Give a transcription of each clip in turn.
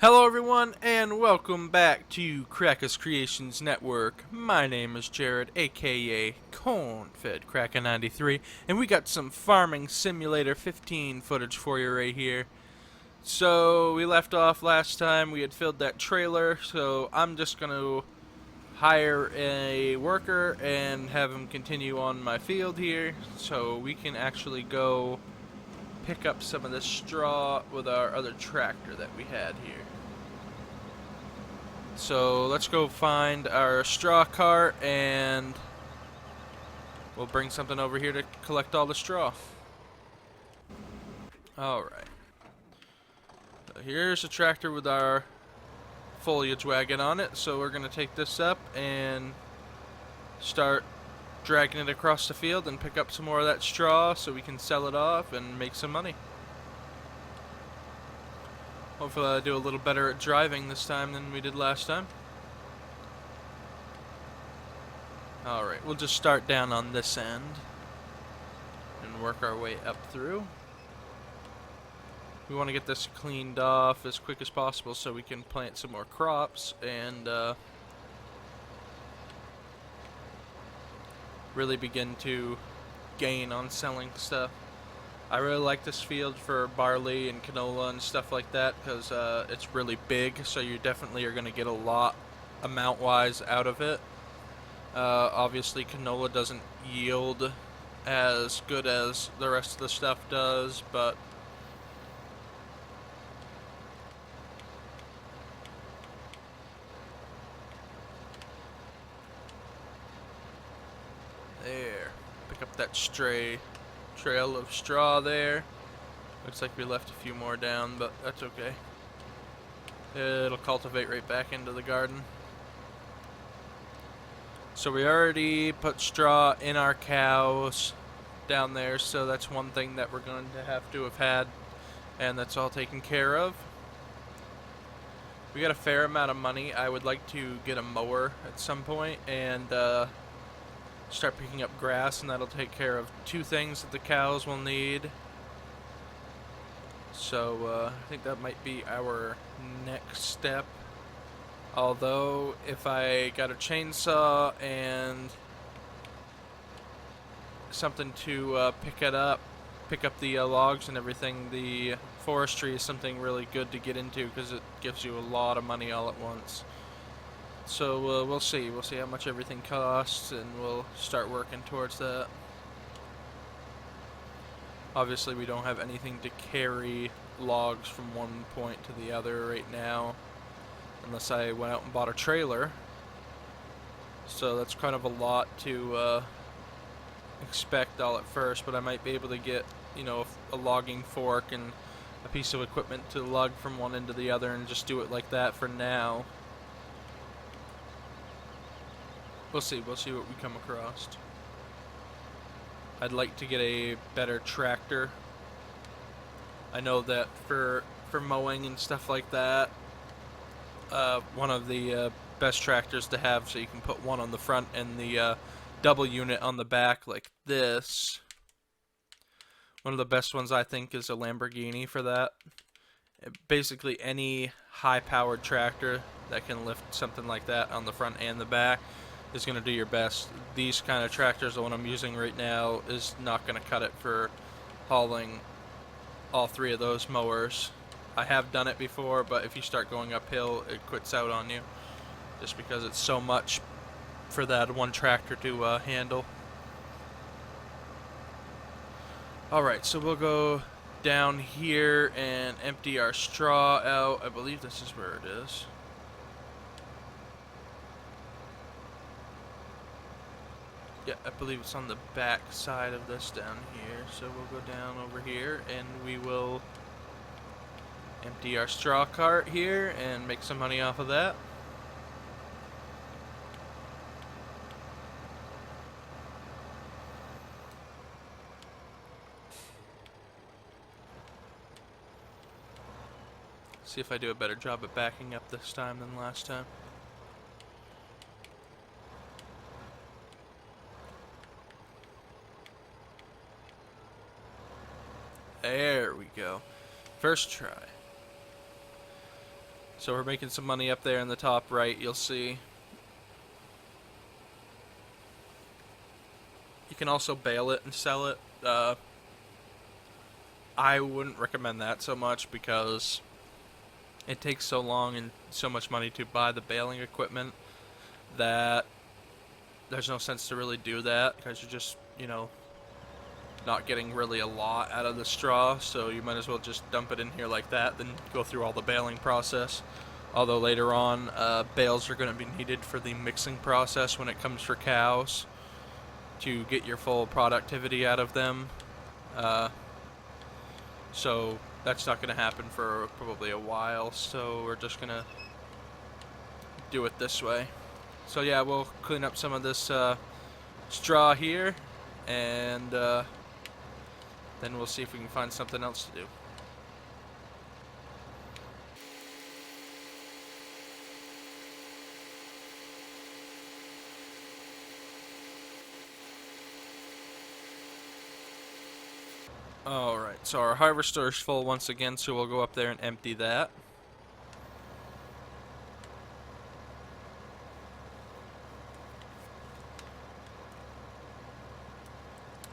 Hello everyone and welcome back to Crackus Creations Network. My name is Jared, aka Cornfed Cracker 93, and we got some Farming Simulator 15 footage for you right here. So we left off last time, we had filled that trailer, so I'm just gonna hire a worker and have him continue on my field here so we can actually go pick up some of this straw with our other tractor that we had here. So let's go find our straw cart and we'll bring something over here to collect all the straw. Alright. So here's a tractor with our foliage wagon on it. So we're going to take this up and start dragging it across the field and pick up some more of that straw so we can sell it off and make some money. Hopefully I'll do a little better at driving this time than we did last time. Alright, we'll just start down on this end and work our way up through. We want to get this cleaned off as quick as possible so we can plant some more crops and really begin to gain on selling stuff. I really like this field for barley and canola and stuff like that because it's really big, so you definitely are going to get a lot amount-wise out of it. Obviously canola doesn't yield as good as the rest of the stuff does, but there. Pick up that stray trail of straw there. Looks like we left a few more down, but that's okay. It'll cultivate right back into the garden. So we already put straw in our cows down there, so that's one thing that we're going to have had, and that's all taken care of. We got a fair amount of money. I would like to get a mower at some point and start picking up grass, and that'll take care of two things that the cows will need. So I think that might be our next step. Although if I got a chainsaw and something to pick up the logs and everything, the forestry is something really good to get into because it gives you a lot of money all at once. So we'll see how much everything costs, and we'll start working towards that. Obviously we don't have anything to carry logs from one point to the other right now, unless I went out and bought a trailer. So that's kind of a lot to expect all at first, but I might be able to get, you know, a logging fork and a piece of equipment to lug from one end to the other and just do it like that for now. We'll see what we come across. I'd like to get a better tractor. I know that for mowing and stuff like that, one of the best tractors to have, so you can put one on the front and the double unit on the back like this. One of the best ones I think is a Lamborghini for that. Basically any high-powered tractor that can lift something like that on the front and the back is going to do your best. These kind of tractors, the one I'm using right now, is not going to cut it for hauling all three of those mowers. I have done it before, but if you start going uphill, it quits out on you, just because it's so much for that one tractor to handle. Alright, so we'll go down here and empty our straw out. I believe this is where it is. Yeah, I believe it's on the back side of this down here. So we'll go down over here and we will empty our straw cart here and make some money off of that. See if I do a better job at backing up this time than last time. There we go. First try. So we're making some money up there in the top right, you'll see. You can also bale it and sell it. I wouldn't recommend that so much because it takes so long and so much money to buy the baling equipment that there's no sense to really do that because you're just, not getting really a lot out of the straw, so you might as well just dump it in here like that, then go through all the baling process. Although later on, bales are going to be needed for the mixing process when it comes for cows to get your full productivity out of them. So that's not going to happen for probably a while, so we're just going to do it this way. So yeah, we'll clean up some of this straw here, and then we'll see if we can find something else to do. Alright, so our harvester is full once again, so we'll go up there and empty that.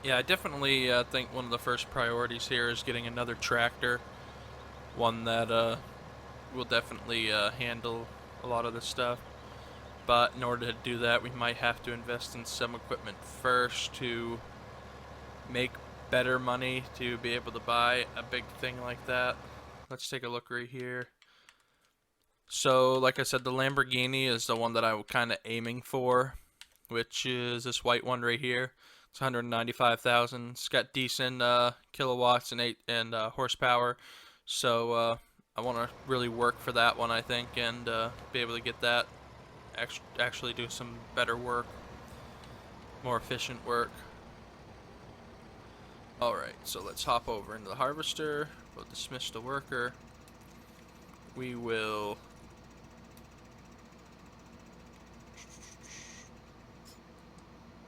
Yeah, I definitely think one of the first priorities here is getting another tractor. One that will definitely handle a lot of this stuff. But in order to do that, we might have to invest in some equipment first to make better money to be able to buy a big thing like that. Let's take a look right here. So, like I said, the Lamborghini is the one that I'm kind of aiming for, which is this white one right here. It's 195,000. It's got decent kilowatts and horsepower. So I want to really work for that one, I think, and be able to get that actually do some better work, more efficient work. Alright, so let's hop over into the harvester. We'll dismiss the worker. We will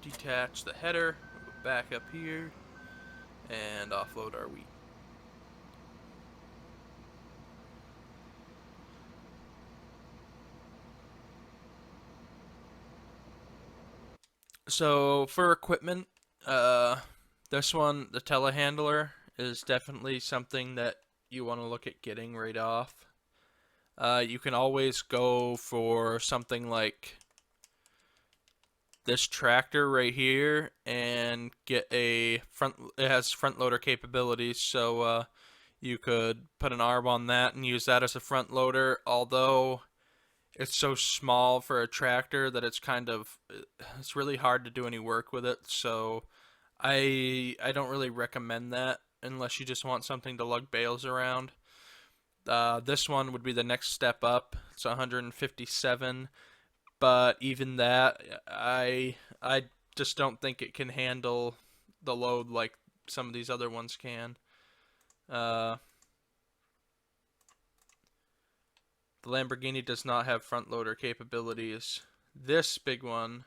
detach the header, we'll back up here, and offload our wheat. So for equipment, this one, the telehandler, is definitely something that you want to look at getting right off. You can always go for something like this tractor right here and get it has front loader capabilities, so you could put an arb on that and use that as a front loader, although it's so small for a tractor that it's really hard to do any work with it, so I don't really recommend that unless you just want something to lug bales around. This one would be the next step up. It's 157, but even that, I just don't think it can handle the load like some of these other ones can. The Lamborghini does not have front loader capabilities. This big one,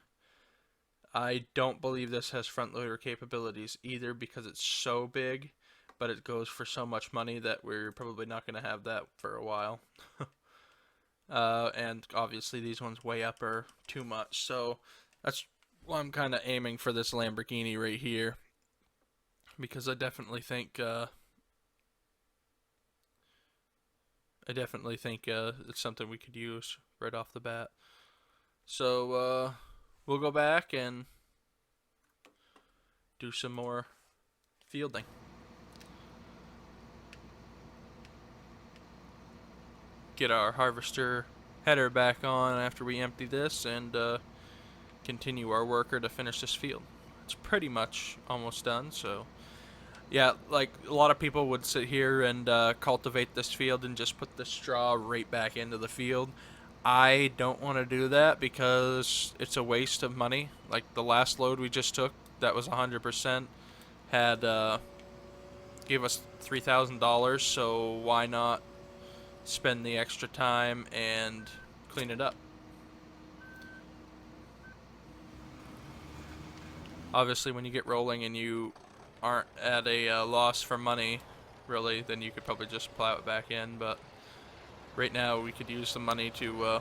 I don't believe this has front loader capabilities either because it's so big, but it goes for so much money that we're probably not going to have that for a while. And obviously these ones way up are too much, so that's why I'm kind of aiming for this Lamborghini right here, because I definitely think it's something we could use right off the bat. So we'll go back and do some more fielding. Get our harvester header back on after we empty this and continue our worker to finish this field. It's pretty much almost done, so yeah, like a lot of people would sit here and cultivate this field and just put the straw right back into the field. I don't want to do that because it's a waste of money. Like the last load we just took, that was 100%, had gave us $3,000, so why not spend the extra time and clean it up? Obviously, when you get rolling and you aren't at a loss for money, really, then you could probably just plow it back in, but right now we could use the money to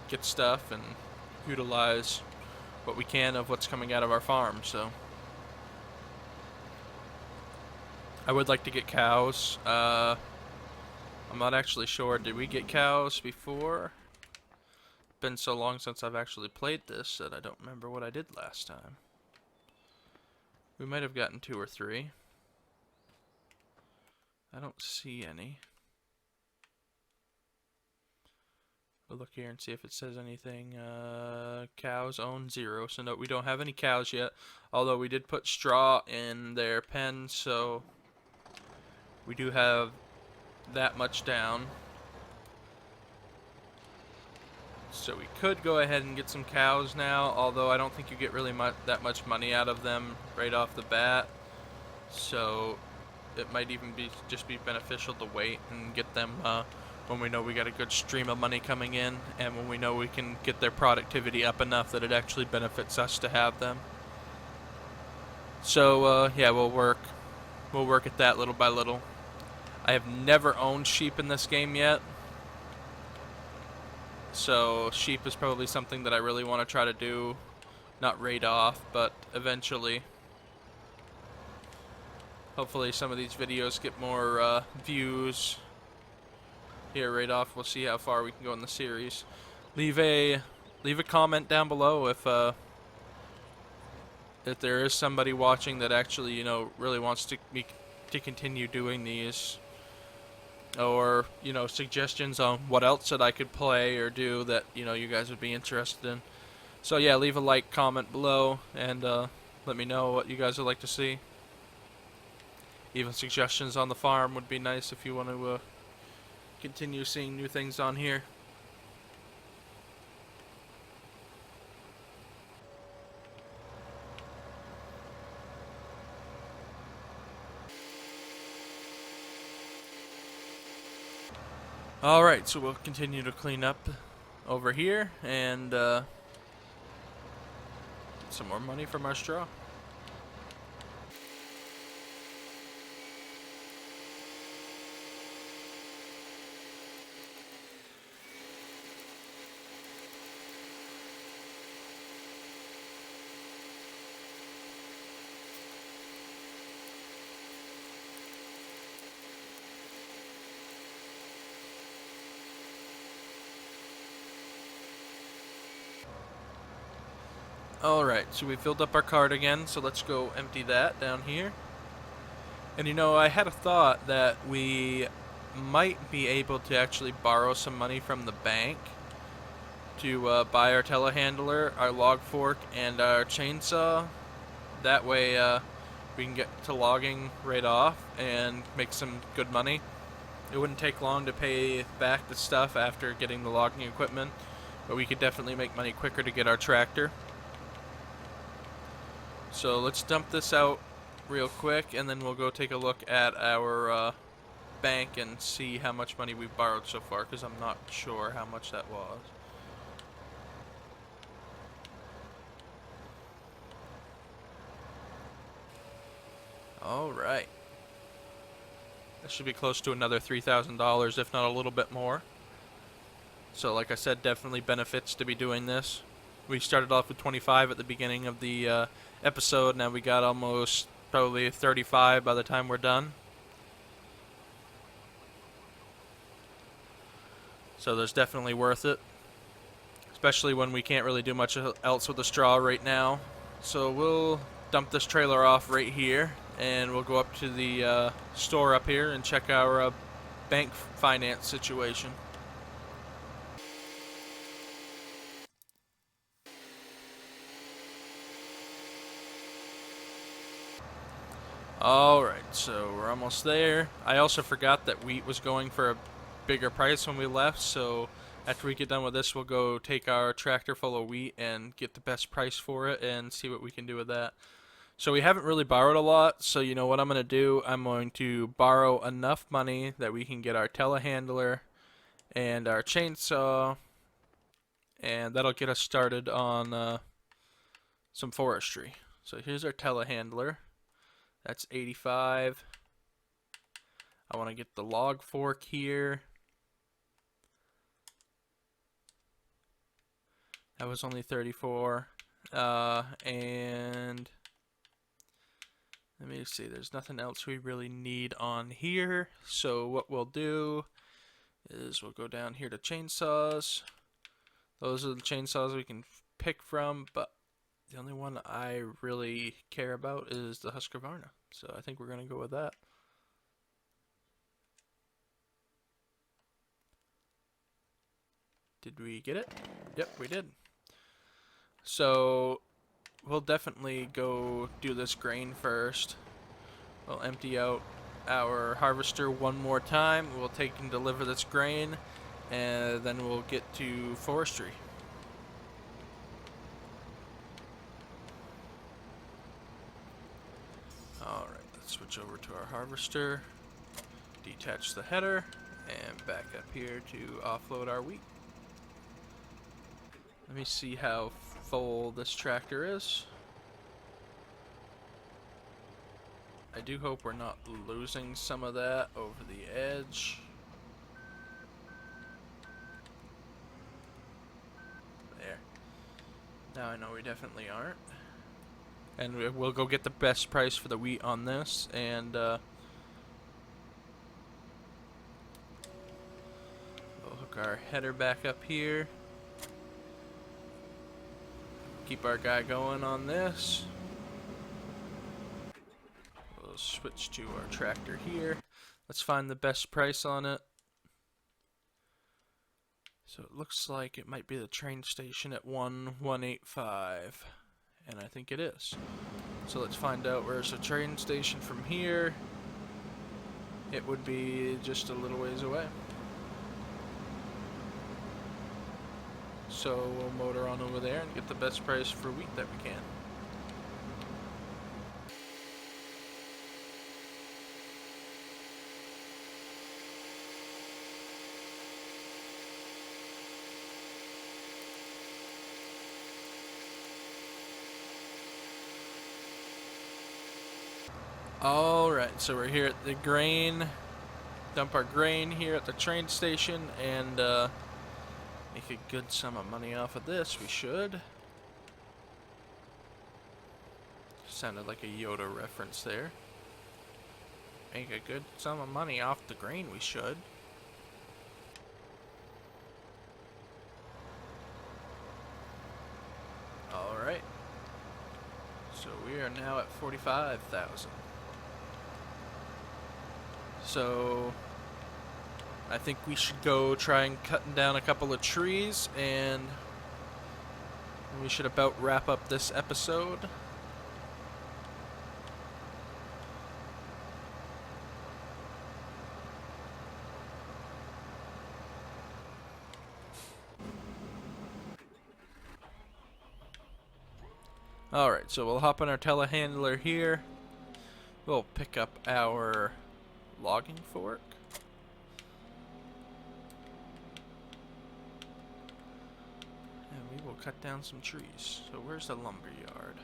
get stuff and utilize what we can of what's coming out of our farm. So I would like to get cows. I'm not actually sure. Did we get cows before? Been so long since I've actually played this that I don't remember what I did last time. We might have gotten 2 or 3. I don't see any. We'll look here and see if it says anything. Cows own 0, so no, we don't have any cows yet. Although we did put straw in their pen, so we do have that much down. So we could go ahead and get some cows now, although I don't think you get really that much money out of them right off the bat. So it might even just be beneficial to wait and get them when we know we got a good stream of money coming in, and when we know we can get their productivity up enough that it actually benefits us to have them. So yeah, we'll work at that little by little. I have never owned sheep in this game yet, so sheep is probably something that I really want to try to do, not raid off, but eventually. Hopefully some of these videos get more views. Here, right off, we'll see how far we can go in the series. Leave a comment down below if there is somebody watching that actually, you know, really wants to continue doing these, or, you know, suggestions on what else that I could play or do that, you know, you guys would be interested in. So yeah, leave a like, comment below, and let me know what you guys would like to see. Even suggestions on the farm would be nice if you want to continue seeing new things on here. Alright, so we'll continue to clean up over here and get some more money from our straw. Alright, so we filled up our cart again, so let's go empty that down here. And you know, I had a thought that we might be able to actually borrow some money from the bank to buy our telehandler, our log fork, and our chainsaw. That way we can get to logging right off and make some good money. It wouldn't take long to pay back the stuff after getting the logging equipment, but we could definitely make money quicker to get our tractor. So let's dump this out real quick, and then we'll go take a look at our bank and see how much money we've borrowed so far, because I'm not sure how much that was. Alright. That should be close to another $3,000, if not a little bit more. So like I said, definitely benefits to be doing this. We started off with 25 at the beginning of the episode. Now we got almost probably 35 by the time we're done. So there's definitely worth it, especially when we can't really do much else with the straw right now. So we'll dump this trailer off right here, and we'll go up to the store up here and check our bank finance situation. Alright, so we're almost there. I also forgot that wheat was going for a bigger price when we left, so after we get done with this, we'll go take our tractor full of wheat and get the best price for it and see what we can do with that. So we haven't really borrowed a lot, so you know what I'm going to do? I'm going to borrow enough money that we can get our telehandler and our chainsaw, and that'll get us started on some forestry. So here's our telehandler. That's 85. I want to get the log fork here. That was only 34. And let me see, there's nothing else we really need on here. So what we'll do is we'll go down here to chainsaws. Those are the chainsaws we can pick from, but the only one I really care about is the Husqvarna. So I think we're going to go with that. Did we get it? Yep, we did. So we'll definitely go do this grain first. We'll empty out our harvester one more time. We'll take and deliver this grain, and then we'll get to forestry. Alright, let's switch over to our harvester, detach the header, and back up here to offload our wheat. Let me see how full this tractor is. I do hope we're not losing some of that over the edge. There. Now I know we definitely aren't. And we'll go get the best price for the wheat on this, and we'll hook our header back up here. Keep our guy going on this. We'll switch to our tractor here. Let's find the best price on it. So it looks like it might be the train station at 1,185. And I think it is. So let's find out where's the train station from here. It would be just a little ways away. So we'll motor on over there and get the best price for wheat that we can. Alright, so we're here at the grain, dump our grain here at the train station, and make a good sum of money off of this, we should. Sounded like a Yoda reference there. Make a good sum of money off the grain, we should. Alright. So we are now at 45,000. So I think we should go try and cutting down a couple of trees, and we should about wrap up this episode. Alright, so we'll hop on our telehandler here. We'll pick up our logging fork. And we will cut down some trees. So where's the lumber yard?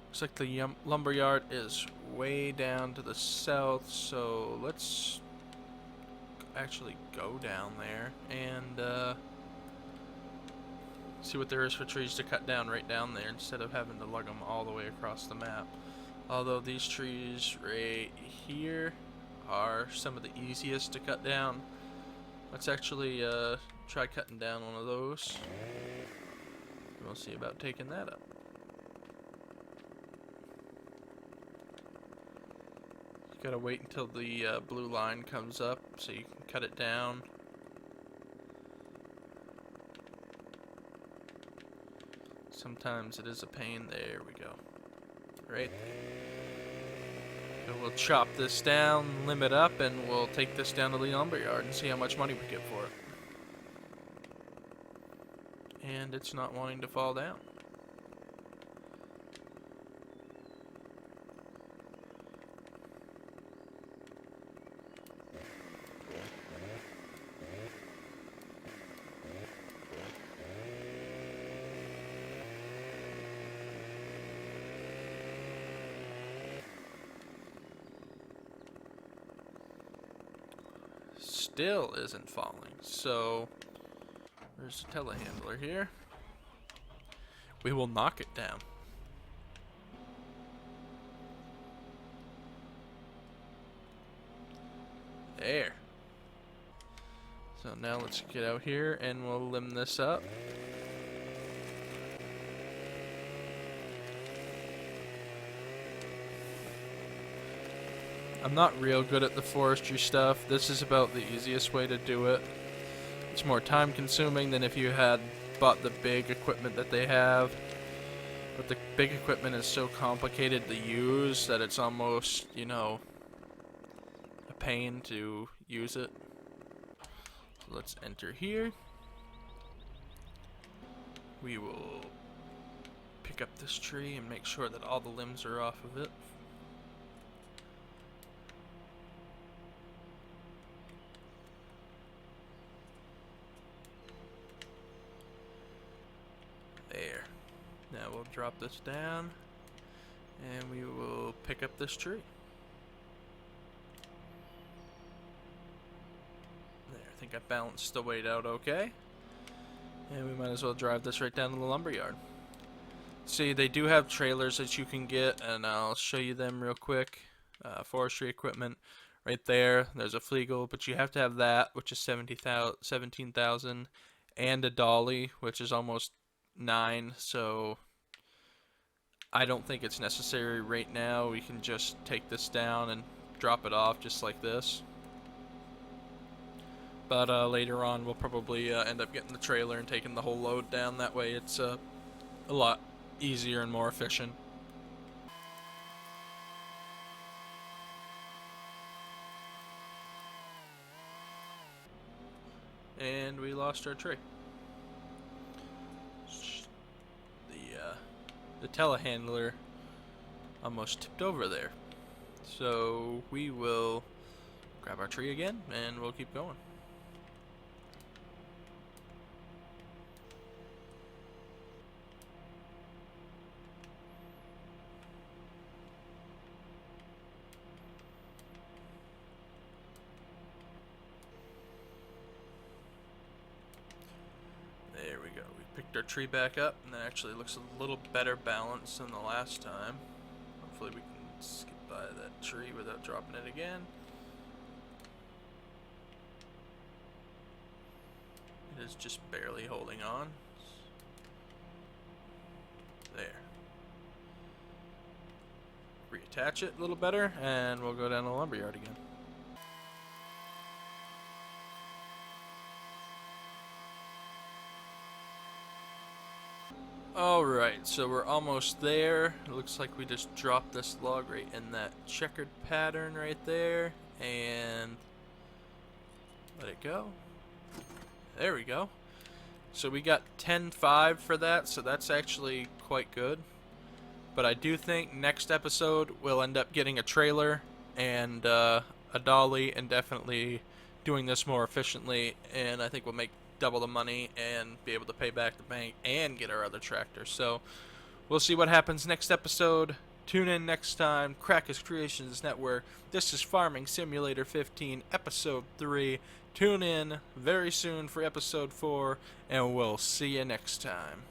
Looks like the lumber yard is way down to the south, so let's actually go down there and see what there is for trees to cut down right down there instead of having to lug them all the way across the map. Although these trees right here are some of the easiest to cut down. Let's actually try cutting down one of those. We'll see about taking that up. You gotta wait until the blue line comes up so you can cut it down. Sometimes it is a pain. There we go. Right. So we'll chop this down, limit up, and we'll take this down to the lumber yard and see how much money we get for it. And it's not wanting to fall down. still isn't falling. So there's a telehandler here. We will knock it down. There. So now let's get out here and we'll limb this up. I'm not real good at the forestry stuff. This is about the easiest way to do it. It's more time consuming than if you had bought the big equipment that they have. But the big equipment is so complicated to use that it's almost, you know, a pain to use it. So let's enter here. We will pick up this tree and make sure that all the limbs are off of it. There. Now we'll drop this down and we will pick up this tree. There, I think I balanced the weight out okay. And we might as well drive this right down to the lumberyard. See, they do have trailers that you can get, and I'll show you them real quick. Forestry equipment right there. There's a Fliegel, but you have to have that, which is 17,000, and a dolly, which is almost 9. So I don't think it's necessary right now. We can just take this down and drop it off just like this. But later on, we'll probably end up getting the trailer and taking the whole load down. That way it's a lot easier and more efficient. And we lost our tree. The telehandler almost tipped over there. So we will grab our tree again and we'll keep going. There we go. We picked our tree back up, and that actually looks a little better balanced than the last time. Hopefully we can skip by that tree without dropping it again. It is just barely holding on. There. Reattach it a little better, and we'll go down to the lumberyard again. Alright, so we're almost there. It looks like we just dropped this log right in that checkered pattern right there. And let it go. There we go. So we got 10.5 for that, so that's actually quite good. But I do think next episode we'll end up getting a trailer and a dolly and definitely doing this more efficiently. And I think we'll make double the money and be able to pay back the bank and get our other tractor. So we'll see what happens next episode. Tune in next time. Crackus Creations Network. This is Farming Simulator 15 episode 3. Tune in very soon for episode 4 and we'll see you next time.